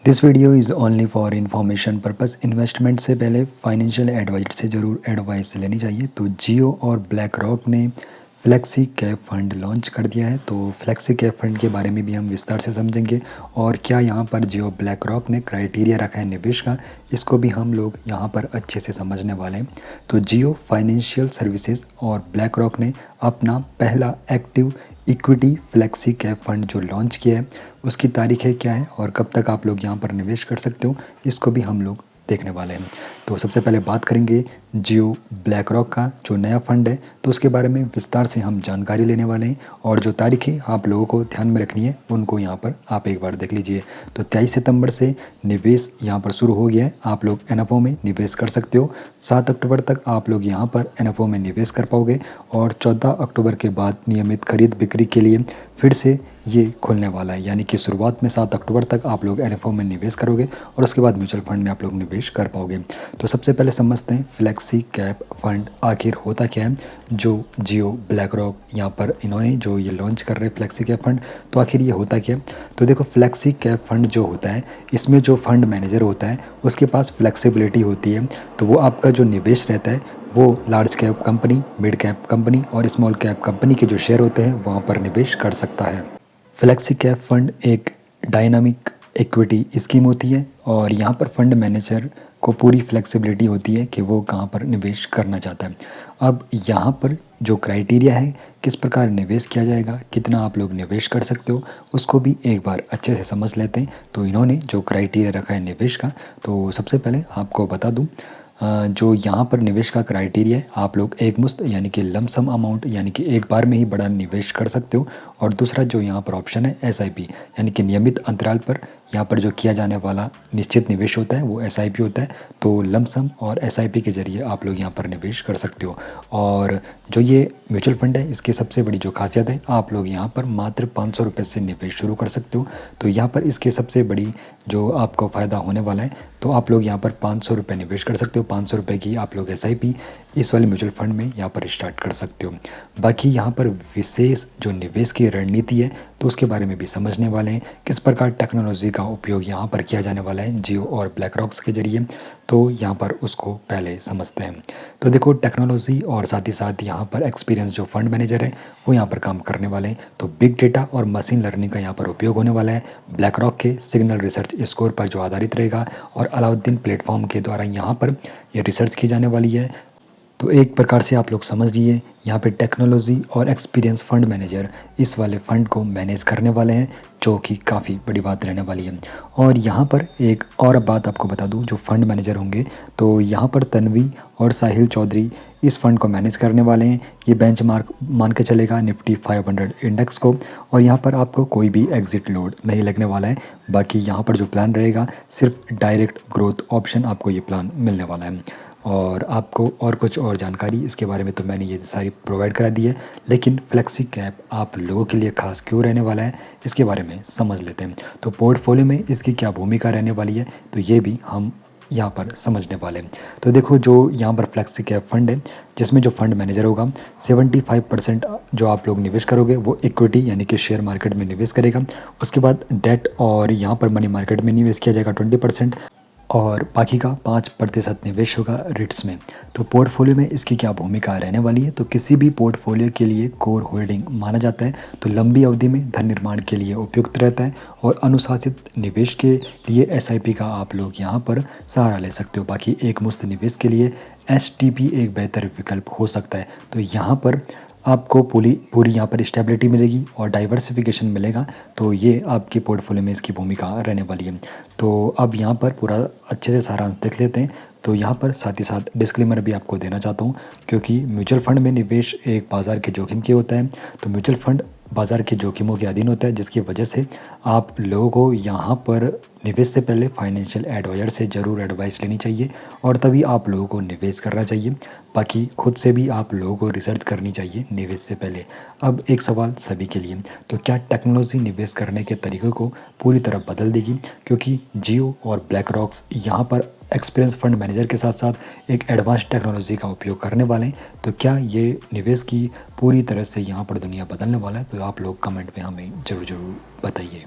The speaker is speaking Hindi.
This video is only for information purpose. Investment से पहले फाइनेंशियल एडवाइजर से ज़रूर एडवाइस लेनी चाहिए। तो जियो और ब्लैक रॉक ने फ्लेक्सी कैप फंड लॉन्च कर दिया है। तो फ्लेक्सी कैप फंड के बारे में भी हम विस्तार से समझेंगे और क्या यहाँ पर जियो ब्लैक रॉक ने क्राइटेरिया रखा है निवेश का, इसको भी हम लोग यहाँ पर अच्छे से समझने वाले हैं। तो जियो फाइनेंशियल सर्विसेज और ब्लैक रॉक ने अपना पहला active equity flexi cap fund जो लॉन्च किया है उसकी तारीख है क्या है और कब तक आप लोग यहाँ पर निवेश कर सकते हो, इसको भी हम लोग देखने वाले हैं। तो सबसे पहले बात करेंगे जियो ब्लैक रॉक का जो नया फंड है, तो उसके बारे में विस्तार से हम जानकारी लेने वाले हैं और जो तारीखें आप लोगों को ध्यान में रखनी है उनको यहाँ पर आप एक बार देख लीजिए। तो 23 सितंबर से निवेश यहाँ पर शुरू हो गया है। आप लोग एनएफओ में निवेश कर सकते हो। 7 अक्टूबर तक आप लोग यहाँ पर एनएफओ में निवेश कर पाओगे और 14 अक्टूबर के बाद नियमित खरीद बिक्री के लिए फिर से ये खुलने वाला है। यानी कि शुरुआत में 7 अक्टूबर तक आप लोग एनएफओ में निवेश करोगे और उसके बाद म्यूचुअल फंड में आप लोग निवेश कर पाओगे। तो सबसे पहले समझते हैं फ्लेक्सी कैप फंड आखिर होता क्या है। जो जियो ब्लैक रॉक यहाँ पर इन्होंने जो ये लॉन्च कर रहे हैं फ्लेक्सी कैप फंड, तो आखिर ये होता क्या है। तो देखो, फ्लेक्सी कैप फंड जो होता है इसमें जो फंड मैनेजर होता है उसके पास फ्लेक्सिबिलिटी होती है। तो वो आपका जो निवेश रहता है वो large cap company, mid cap company और स्मॉल कैप कंपनी के जो शेयर होते हैं वहाँ पर निवेश कर सकता है। फ्लेक्सी कैप फंड एक डायनामिक इक्विटी स्कीम होती है और यहाँ पर फंड मैनेजर को पूरी फ्लेक्सिबिलिटी होती है कि वो कहाँ पर निवेश करना चाहता है। अब यहाँ पर जो क्राइटेरिया है किस प्रकार निवेश किया जाएगा, कितना आप लोग निवेश कर सकते हो, उसको भी एक बार अच्छे से समझ लेते हैं। तो इन्होंने जो क्राइटेरिया रखा है निवेश का, तो सबसे पहले आपको बता दूँ जो यहाँ पर निवेश का क्राइटेरिया है, आप लोग एक मुश्त यानी कि लमसम अमाउंट यानी कि एक बार में ही बड़ा निवेश कर सकते हो। और दूसरा जो यहाँ पर ऑप्शन है एसआईपी यानी कि नियमित अंतराल पर यहाँ पर जो किया जाने वाला निश्चित निवेश होता है वो एसआईपी होता है। तो लमसम और एसआईपी के जरिए आप लोग यहाँ पर निवेश कर सकते हो। और जो ये म्यूचुअल फंड है इसकी सबसे बड़ी जो खासियत है, आप लोग यहाँ पर मात्र 500 रुपये से निवेश शुरू कर सकते हो। तो यहाँ पर इसके सबसे बड़ी जो आपको फ़ायदा होने वाला है, तो आप लोग यहाँ पर 500 रुपये निवेश कर सकते हो। 500 रुपये की आप लोग एसआईपी इस वाले म्यूचुअल फंड में यहाँ पर स्टार्ट कर सकते हो। बाकी यहाँ पर विशेष जो निवेश की रणनीति है तो उसके बारे में भी समझने वाले हैं, किस प्रकार टेक्नोलॉजी का उपयोग यहाँ पर किया जाने वाला है जियो और ब्लैक रॉक्स के जरिए। तो यहाँ पर उसको पहले समझते हैं। तो देखो, टेक्नोलॉजी और साथ ही साथ यहाँ पर एक्सपीरियंस जो फंड मैनेजर है वो यहाँ पर काम करने वाले हैं। तो बिग डेटा और मशीन लर्निंग का यहाँ पर उपयोग होने वाला है ब्लैक रॉक के सिग्नल रिसर्च स्कोर पर जो आधारित रहेगा और अलाउद्दीन प्लेटफॉर्म के द्वारा यहाँ पर ये रिसर्च की जाने वाली है। तो एक प्रकार से आप लोग समझ लीजिए यहाँ पे टेक्नोलॉजी और एक्सपीरियंस फंड मैनेजर इस वाले फ़ंड को मैनेज करने वाले हैं, जो कि काफ़ी बड़ी बात रहने वाली है। और यहाँ पर एक और बात आपको बता दूँ, जो फंड मैनेजर होंगे तो यहाँ पर तन्वी और साहिल चौधरी इस फंड को मैनेज करने वाले हैं। ये बेंचमार्क मान के चलेगा निफ्टी 500 इंडेक्स को और यहाँ पर आपको कोई भी एग्जिट लोड नहीं लगने वाला है। बाकी यहाँ पर जो प्लान रहेगा सिर्फ डायरेक्ट ग्रोथ ऑप्शन आपको ये प्लान मिलने वाला है। और आपको और कुछ और जानकारी इसके बारे में तो मैंने ये सारी प्रोवाइड करा दी है, लेकिन फ्लेक्सी कैप आप लोगों के लिए खास क्यों रहने वाला है इसके बारे में समझ लेते हैं। तो पोर्टफोलियो में इसकी क्या भूमिका रहने वाली है तो ये भी हम यहाँ पर समझने वाले हैं। तो देखो, जो यहाँ पर फ्लेक्सी कैप फंड है जिसमें जो फंड मैनेजर होगा 75% जो आप लोग निवेश करोगे वो इक्विटी यानी कि शेयर मार्केट में निवेश करेगा। उसके बाद डेट और यहाँ पर मनी मार्केट में निवेश किया जाएगा 20% और बाकी का 5% निवेश होगा रिट्स में। तो पोर्टफोलियो में इसकी क्या भूमिका रहने वाली है, तो किसी भी पोर्टफोलियो के लिए कोर होल्डिंग माना जाता है। तो लंबी अवधि में धन निर्माण के लिए उपयुक्त रहता है और अनुशासित निवेश के लिए एसआईपी का आप लोग यहाँ पर सहारा ले सकते हो। बाकी एक मुश्त निवेश के लिए एसटीपी एक बेहतर विकल्प हो सकता है। तो यहाँ पर आपको पूरी यहाँ पर स्टेबिलिटी मिलेगी और डाइवर्सिफिकेशन मिलेगा। तो ये आपके पोर्टफोलियो में इसकी भूमिका रहने वाली है। तो अब यहाँ पर पूरा अच्छे से सारांश देख लेते हैं। तो यहाँ पर साथ ही साथ डिस्क्लेमर भी आपको देना चाहता हूँ, क्योंकि म्यूचुअल फंड में निवेश एक बाज़ार के जोखिम के होता है। तो म्यूचुअल फंड बाज़ार के जोखिमों के अधीन होता है, जिसकी वजह से आप लोगों को यहाँ पर निवेश से पहले फाइनेंशियल एडवाइज़र से ज़रूर एडवाइस लेनी चाहिए और तभी आप लोगों को निवेश करना चाहिए। बाकी खुद से भी आप लोगों को रिसर्च करनी चाहिए निवेश से पहले। अब एक सवाल सभी के लिए, तो क्या टेक्नोलॉजी निवेश करने के तरीक़ों को पूरी तरह बदल देगी, क्योंकि जियो और ब्लैक रॉक्स यहाँ पर एक्सपीरियंस फंड मैनेजर के साथ साथ एक एडवांस टेक्नोलॉजी का उपयोग करने वाले हैं। तो क्या ये निवेश की पूरी तरह से यहाँ पर दुनिया बदलने वाला है, तो आप लोग कमेंट में हमें ज़रूर बताइए।